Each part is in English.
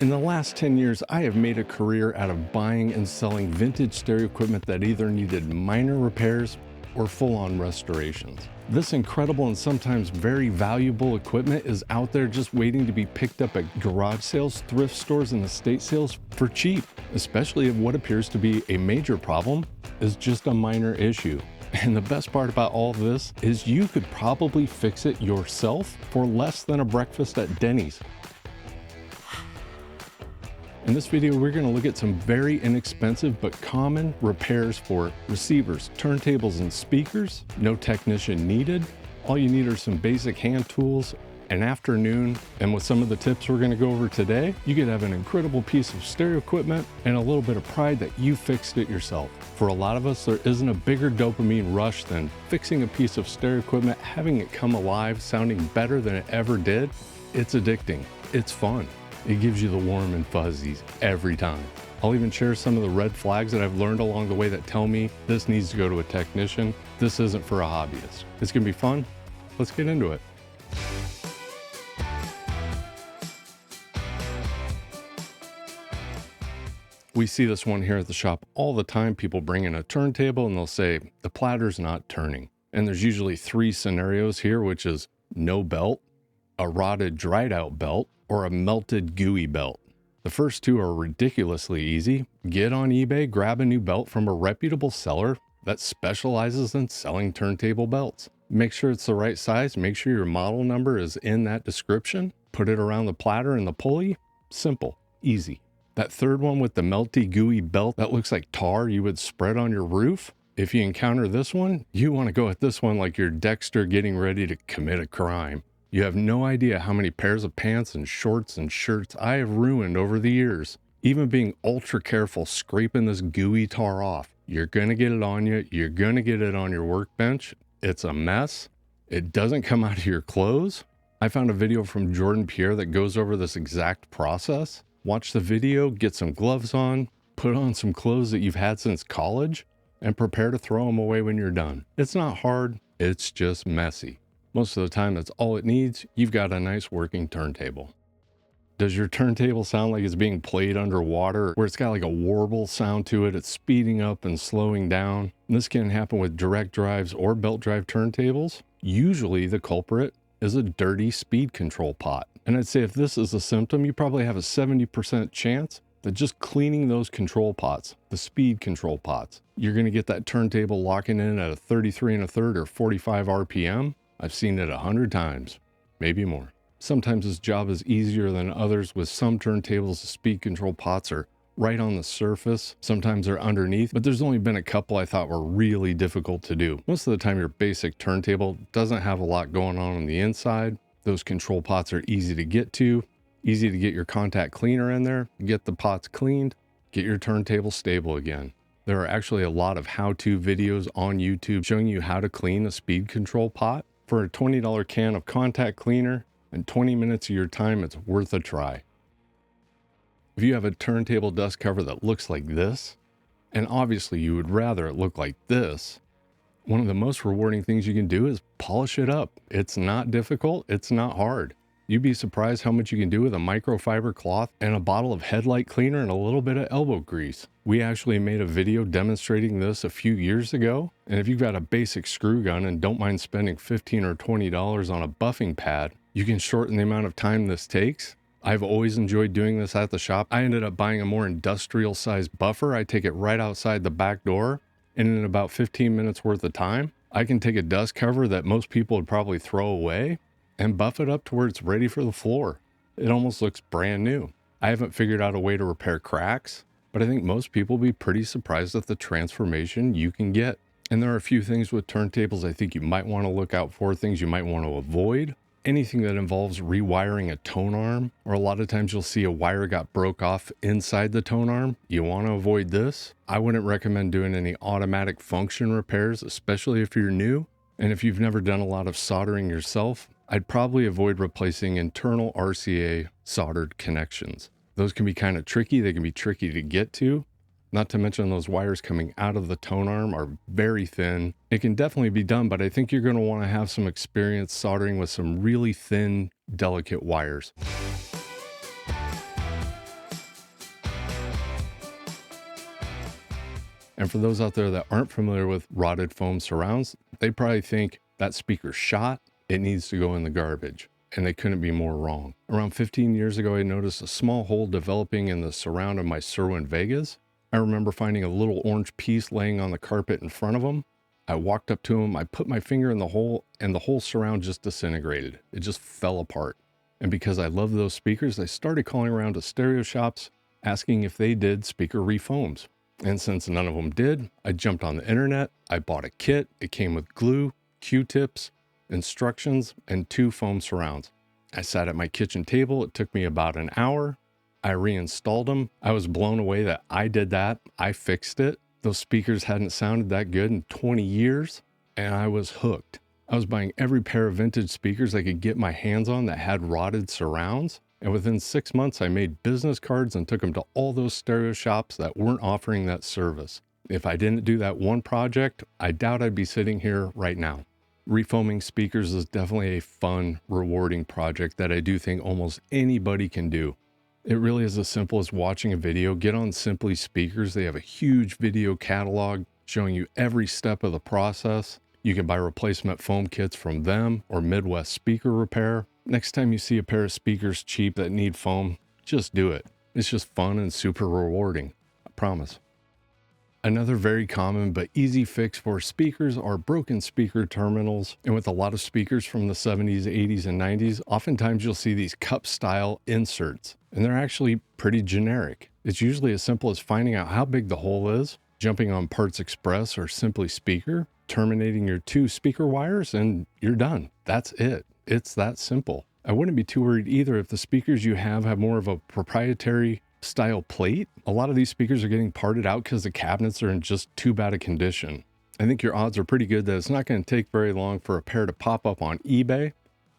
In the last 10 years, I have made a career out of buying and selling vintage stereo equipment that either needed minor repairs or full-on restorations. This incredible and sometimes very valuable equipment is out there just waiting to be picked up at garage sales, thrift stores, and estate sales for cheap, especially if what appears to be a major problem is just a minor issue. And the best part about all of this is you could probably fix it yourself for less than a breakfast at Denny's. In this video, we're going to look at some very inexpensive but common repairs for receivers, turntables, and speakers. No technician needed. All you need are some basic hand tools, an afternoon, and with some of the tips we're going to go over today, you could have an incredible piece of stereo equipment and a little bit of pride that you fixed it yourself. For a lot of us, there isn't a bigger dopamine rush than fixing a piece of stereo equipment, having it come alive, sounding better than it ever did. It's addicting. It's fun. It gives you the warm and fuzzies every time. I'll even share some of the red flags that I've learned along the way that tell me this needs to go to a technician. This isn't for a hobbyist. It's gonna be fun. Let's get into it. We see this one here at the shop all the time. People bring in a turntable and they'll say, the platter's not turning. And there's usually three scenarios here, which is no belt, a rotted, dried out belt, or a melted gooey belt. The first two are ridiculously easy. Get on eBay, grab a new belt from a reputable seller that specializes in selling turntable belts. Make sure it's the right size, make sure your model number is in that description, put it around the platter and the pulley. Simple, easy. That third one with the melty gooey belt that looks like tar you would spread on your roof. If you encounter this one, you want to go at this one like you're Dexter getting ready to commit a crime. You have no idea how many pairs of pants and shorts and shirts I have ruined over the years. Even being ultra careful scraping this gooey tar off. You're gonna get it on you. You're gonna get it on your workbench. It's a mess. It doesn't come out of your clothes. I found a video from Jordan Pierre that goes over this exact process. Watch the video, get some gloves on, put on some clothes that you've had since college, and prepare to throw them away when you're done. It's not hard, it's just messy. Most of the time, that's all it needs. You've got a nice working turntable. Does your turntable sound like it's being played underwater, where it's got like a warble sound to it? It's speeding up and slowing down. And this can happen with direct drives or belt drive turntables. Usually the culprit is a dirty speed control pot. And I'd say if this is a symptom, you probably have a 70% chance that just cleaning those control pots, the speed control pots, you're gonna get that turntable locking in at a 33 1/3 or 45 RPM. I've seen it 100 times, maybe more. Sometimes this job is easier than others. With some turntables, the speed control pots are right on the surface. Sometimes they're underneath, but there's only been a couple I thought were really difficult to do. Most of the time, your basic turntable doesn't have a lot going on the inside. Those control pots are easy to get to, easy to get your contact cleaner in there, get the pots cleaned, get your turntable stable again. There are actually a lot of how-to videos on YouTube showing you how to clean a speed control pot. For a $20 can of contact cleaner and 20 minutes of your time, it's worth a try. If you have a turntable dust cover that looks like this, and obviously you would rather it look like this, one of the most rewarding things you can do is polish it up. It's not difficult, it's not hard. You'd be surprised how much you can do with a microfiber cloth and a bottle of headlight cleaner and a little bit of elbow grease. We actually made a video demonstrating this a few years ago. And if you've got a basic screw gun and don't mind spending $15 or $20 on a buffing pad, you can shorten the amount of time this takes. I've always enjoyed doing this at the shop. I ended up buying a more industrial sized buffer. I take it right outside the back door, and in about 15 minutes worth of time, I can take a dust cover that most people would probably throw away and buff it up to where it's ready for the floor. It almost looks brand new. I haven't figured out a way to repair cracks, but I think most people will be pretty surprised at the transformation you can get. And there are a few things with turntables I think you might want to look out for, things you might want to avoid. Anything that involves rewiring a tone arm, or a lot of times you'll see a wire got broke off inside the tone arm. You want to avoid this. I wouldn't recommend doing any automatic function repairs, especially if you're new. And if you've never done a lot of soldering yourself, I'd probably avoid replacing internal RCA soldered connections. Those can be kind of tricky. They can be tricky to get to. Not to mention those wires coming out of the tone arm are very thin. It can definitely be done, but I think you're going to want to have some experience soldering with some really thin, delicate wires. And for those out there that aren't familiar with rotted foam surrounds, they probably think that speaker's shot, it needs to go in the garbage. And they couldn't be more wrong. Around 15 years ago, I noticed a small hole developing in the surround of my Serwin Vegas. I remember finding a little orange piece laying on the carpet in front of them. I walked up to them, I put my finger in the hole, and the whole surround just disintegrated. It just fell apart. And because I love those speakers, I started calling around to stereo shops, asking if they did speaker refoams. And since none of them did, I jumped on the internet, I bought a kit, it came with glue, Q-tips, instructions, and 2 foam surrounds. I sat at my kitchen table, it took me about an hour. I reinstalled them. I was blown away that I did that. I fixed it. Those speakers hadn't sounded that good in 20 years, and I was hooked. I was buying every pair of vintage speakers I could get my hands on that had rotted surrounds, and within 6 months I made business cards and took them to all those stereo shops that weren't offering that service. If I didn't do that one project, I doubt I'd be sitting here right now. Refoaming speakers is definitely a fun, rewarding project that I do think almost anybody can do. It really is as simple as watching a video. Get on Simply Speakers. They have a huge video catalog showing you every step of the process. You can buy replacement foam kits from them or Midwest Speaker Repair. Next time you see a pair of speakers cheap that need foam, just do it. It's just fun and super rewarding. I promise. Another very common but easy fix for speakers are broken speaker terminals. And with a lot of speakers from the 70s, 80s, and 90s, oftentimes you'll see these cup style inserts, and they're actually pretty generic. It's usually as simple as finding out how big the hole is, jumping on Parts Express or Simply Speaker, terminating your 2 speaker wires, and you're done. That's it. It's that simple. I wouldn't be too worried either if the speakers you have more of a proprietary style plate. A lot of these speakers are getting parted out because the cabinets are in just too bad a condition. I think your odds are pretty good that it's not going to take very long for a pair to pop up on eBay.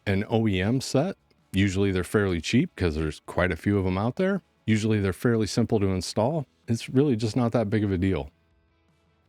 An OEM set, usually they're fairly cheap because there's quite a few of them out there. Usually they're fairly simple to install. It's really just not that big of a deal.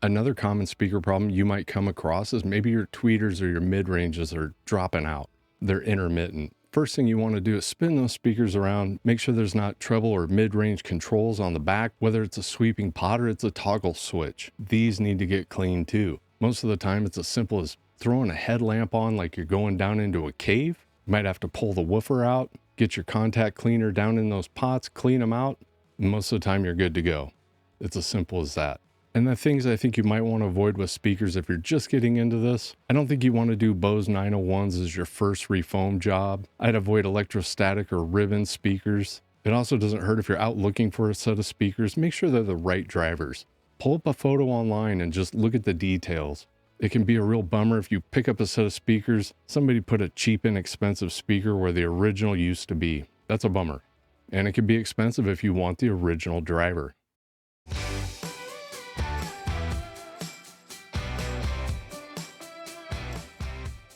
Another common speaker problem you might come across is maybe your tweeters or your mid-ranges are dropping out. They're intermittent. First thing you want to do is spin those speakers around, make sure there's not treble or mid-range controls on the back, whether it's a sweeping pot or it's a toggle switch. These need to get cleaned too. Most of the time it's as simple as throwing a headlamp on like you're going down into a cave. You might have to pull the woofer out, get your contact cleaner down in those pots, clean them out, and most of the time you're good to go. It's as simple as that. And the things I think you might want to avoid with speakers if you're just getting into this, I don't think you want to do Bose 901s as your first refoam job. I'd avoid electrostatic or ribbon speakers. It also doesn't hurt if you're out looking for a set of speakers. Make sure they're the right drivers. Pull up a photo online and just look at the details. It can be a real bummer if you pick up a set of speakers, somebody put a cheap and expensive speaker where the original used to be. That's a bummer. And it can be expensive if you want the original driver.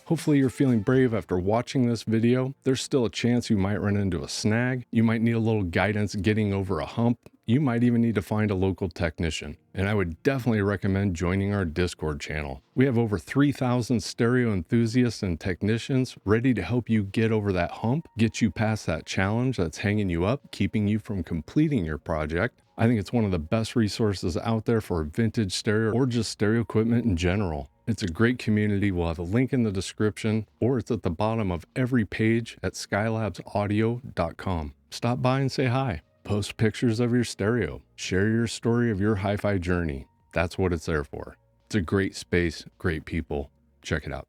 Hopefully you're feeling brave after watching this video. There's still a chance you might run into a snag. You might need a little guidance getting over a hump. You might even need to find a local technician. And I would definitely recommend joining our Discord channel. We have over 3,000 stereo enthusiasts and technicians ready to help you get over that hump, get you past that challenge that's hanging you up, keeping you from completing your project. I think it's one of the best resources out there for vintage stereo or just stereo equipment in general. It's a great community. We'll have a link in the description, or it's at the bottom of every page at skylabsaudio.com. Stop by and say hi. Post pictures of your stereo. Share your story of your hi-fi journey. That's what it's there for. It's a great space, great people. Check it out.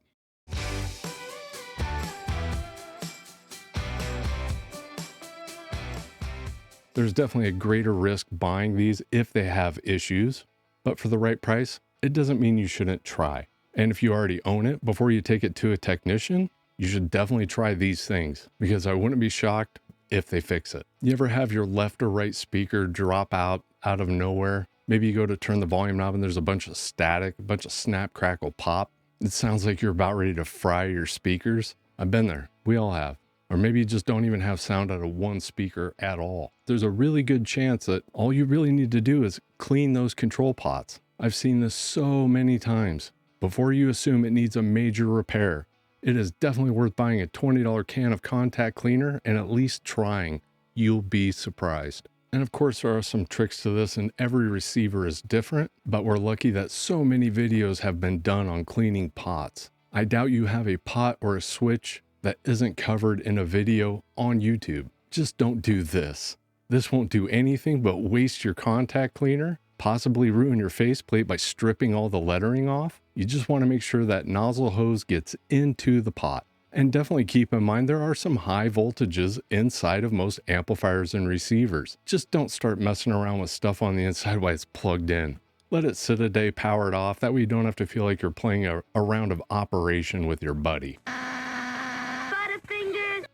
There's definitely a greater risk buying these if they have issues, but for the right price, it doesn't mean you shouldn't try. And if you already own it, before you take it to a technician, you should definitely try these things, because I wouldn't be shocked if they fix it. You ever have your left or right speaker drop out of nowhere? Maybe you go to turn the volume knob and there's a bunch of static, a bunch of snap, crackle, pop. It sounds like you're about ready to fry your speakers. I've been there. We all have. Or maybe you just don't even have sound out of one speaker at all. There's a really good chance that all you really need to do is clean those control pots. I've seen this so many times. Before you assume it needs a major repair, it is definitely worth buying a $20 can of contact cleaner and at least trying. You'll be surprised. And of course, there are some tricks to this, and every receiver is different, but we're lucky that so many videos have been done on cleaning pots. I doubt you have a pot or a switch that isn't covered in a video on YouTube. Just don't do this. This won't do anything but waste your contact cleaner, possibly ruin your faceplate by stripping all the lettering off. You just want to make sure that nozzle hose gets into the pot. And definitely keep in mind there are some high voltages inside of most amplifiers and receivers. Just don't start messing around with stuff on the inside while it's plugged in. Let it sit a day powered off, that way you don't have to feel like you're playing a round of Operation with your buddy.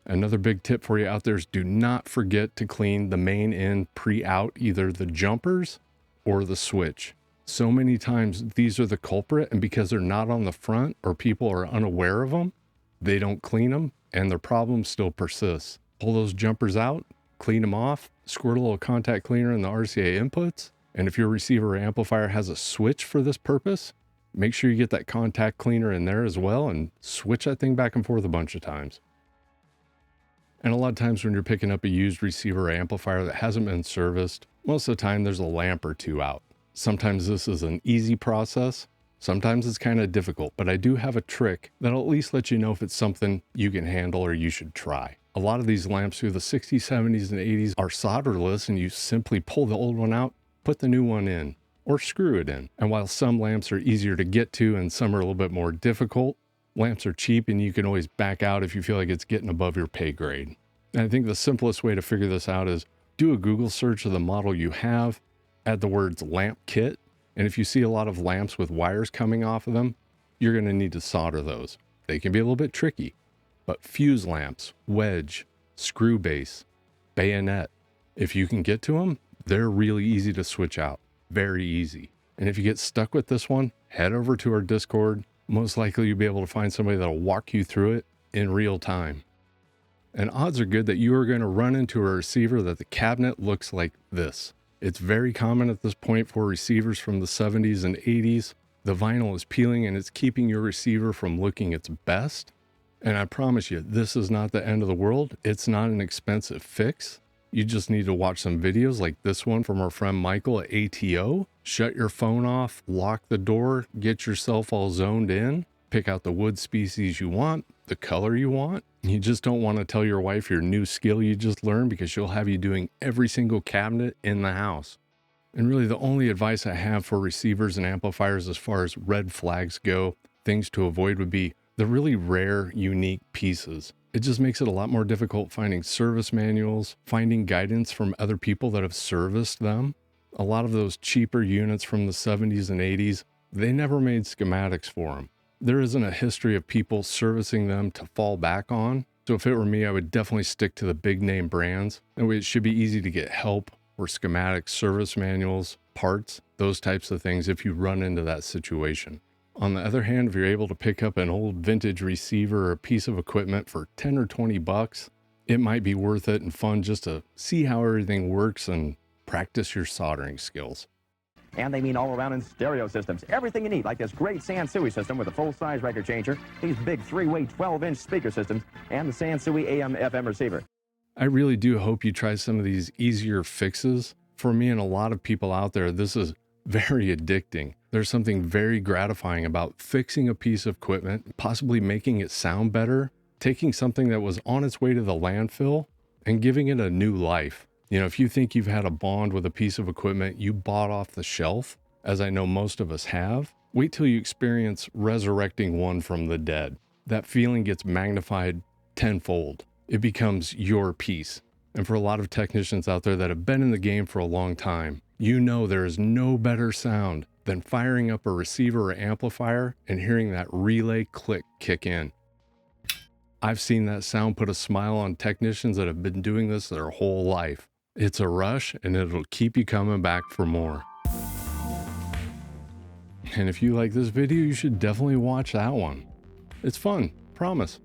Another big tip for you out there is do not forget to clean the main end pre-out, either the jumpers or the switch. So many times these are the culprit, and because they're not on the front or people are unaware of them, they don't clean them and their problem still persists. Pull those jumpers out, clean them off, squirt a little contact cleaner in the RCA inputs. And if your receiver or amplifier has a switch for this purpose, make sure you get that contact cleaner in there as well and switch that thing back and forth a bunch of times. And a lot of times when you're picking up a used receiver or amplifier that hasn't been serviced, most of the time there's a lamp or two out. Sometimes this is an easy process. Sometimes it's kind of difficult, but I do have a trick that'll at least let you know if it's something you can handle or you should try. A lot of these lamps through the 60s, 70s, and 80s are solderless, and you simply pull the old one out, put the new one in, or screw it in. And while some lamps are easier to get to and some are a little bit more difficult, lamps are cheap and you can always back out if you feel like it's getting above your pay grade. And I think the simplest way to figure this out is do a Google search of the model you have, add the words lamp kit, and if you see a lot of lamps with wires coming off of them, you're going to need to solder those. They can be a little bit tricky, but fuse lamps, wedge, screw base, bayonet, if you can get to them, they're really easy to switch out. Very easy. And if you get stuck with this one, head over to our Discord. Most likely you'll be able to find somebody that'll walk you through it in real time. And odds are good that you are going to run into a receiver that the cabinet looks like this. It's very common at this point for receivers from the 70s and 80s. The vinyl is peeling and it's keeping your receiver from looking its best. And I promise you, this is not the end of the world. It's not an expensive fix. You just need to watch some videos like this one from our friend Michael at ATO. Shut your phone off, lock the door, get yourself all zoned in, pick out the wood species you want, the color you want. You just don't want to tell your wife your new skill you just learned, because she'll have you doing every single cabinet in the house. And really the only advice I have for receivers and amplifiers as far as red flags go, things to avoid, would be the really rare, unique pieces. It just makes it a lot more difficult finding service manuals, finding guidance from other people that have serviced them. A lot of those cheaper units from the 70s and 80s, they never made schematics for them. There isn't a history of people servicing them to fall back on. So if it were me, I would definitely stick to the big name brands. That way it should be easy to get help or schematics, service manuals, parts, those types of things if you run into that situation. On the other hand, if you're able to pick up an old vintage receiver or a piece of equipment for 10 or 20 bucks, it might be worth it and fun just to see how everything works and practice your soldering skills. And they mean all around in stereo systems. Everything you need, like this great Sansui system with a full-size record changer, these big 3-way 12-inch speaker systems, and the Sansui AM/FM receiver. I really do hope you try some of these easier fixes. For me and a lot of people out there, this is very addicting. There's something very gratifying about fixing a piece of equipment, possibly making it sound better, taking something that was on its way to the landfill and giving it a new life. You know, if you think you've had a bond with a piece of equipment you bought off the shelf, as I know most of us have, wait till you experience resurrecting one from the dead. That feeling gets magnified tenfold. It becomes your piece. And for a lot of technicians out there that have been in the game for a long time, you know there is no better sound than firing up a receiver or amplifier and hearing that relay click kick in. I've seen that sound put a smile on technicians that have been doing this their whole life. It's a rush and it'll keep you coming back for more. And if you like this video, you should definitely watch that one. It's fun, promise.